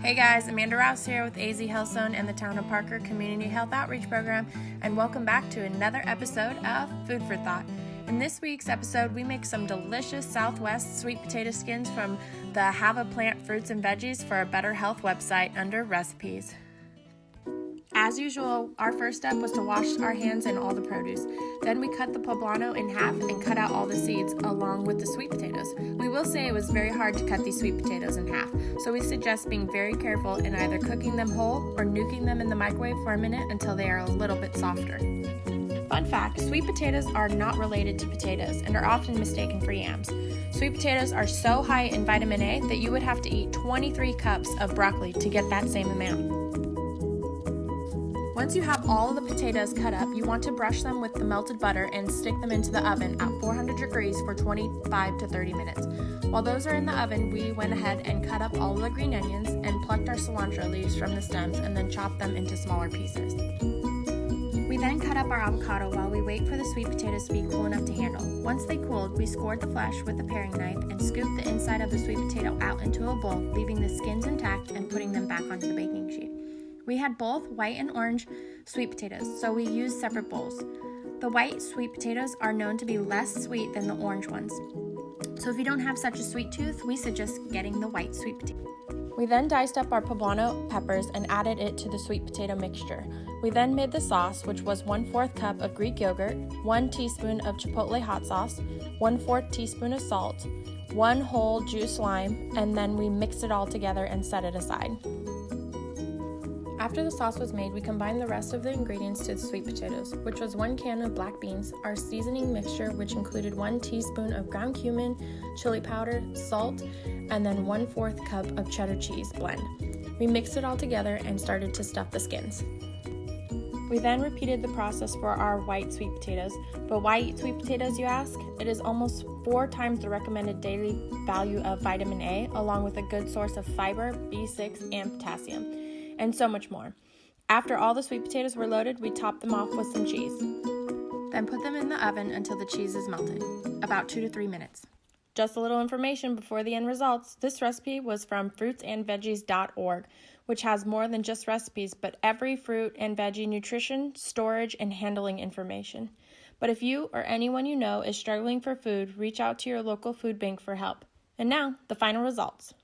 Hey guys, Amanda Rouse here with AZ Health Zone and the Town of Parker Community Health Outreach Program, and welcome back to another episode of Food for Thought. In this week's episode, we make some delicious Southwest sweet potato skins from the Have a Plant Fruits and Veggies for a Better Health website under Recipes. As usual, our first step was to wash our hands in all the produce. Then we cut the poblano in half and cut out all the seeds along with the sweet potatoes. We will say it was very hard to cut these sweet potatoes in half, so we suggest being very careful in either cooking them whole or nuking them in the microwave for a minute until they are a little bit softer. Fun fact, sweet potatoes are not related to potatoes and are often mistaken for yams. Sweet potatoes are so high in vitamin A that you would have to eat 23 cups of broccoli to get that same amount. Once you have all of the potatoes cut up, you want to brush them with the melted butter and stick them into the oven at 400 degrees for 25 to 30 minutes. While those are in the oven, we went ahead and cut up all of the green onions and plucked our cilantro leaves from the stems and then chopped them into smaller pieces. We then cut up our avocado while we wait for the sweet potatoes to be cool enough to handle. Once they cooled, we scored the flesh with a paring knife and scooped the inside of the sweet potato out into a bowl, leaving the skins intact and putting them back onto the baking sheet. We had both white and orange sweet potatoes, so we used separate bowls. The white sweet potatoes are known to be less sweet than the orange ones. So if you don't have such a sweet tooth, we suggest getting the white sweet potato. We then diced up our poblano peppers and added it to the sweet potato mixture. We then made the sauce, which was 1/4 cup of Greek yogurt, 1 teaspoon of chipotle hot sauce, 1/4 teaspoon of salt, 1 whole juice lime, and then we mixed it all together and set it aside. After the sauce was made, we combined the rest of the ingredients to the sweet potatoes, which was 1 can of black beans, our seasoning mixture, which included 1 teaspoon of ground cumin, chili powder, salt, and then 1/4 cup of cheddar cheese blend. We mixed it all together and started to stuff the skins. We then repeated the process for our white sweet potatoes. But why eat sweet potatoes, you ask? It is almost 4 times the recommended daily value of vitamin A, along with a good source of fiber, B6, and potassium, and so much more. After all the sweet potatoes were loaded, we topped them off with some cheese. Then put them in the oven until the cheese is melted, about 2 to 3 minutes. Just a little information before the end results. This recipe was from fruitsandveggies.org, which has more than just recipes, but every fruit and veggie nutrition, storage, and handling information. But if you or anyone you know is struggling for food, reach out to your local food bank for help. And now, the final results.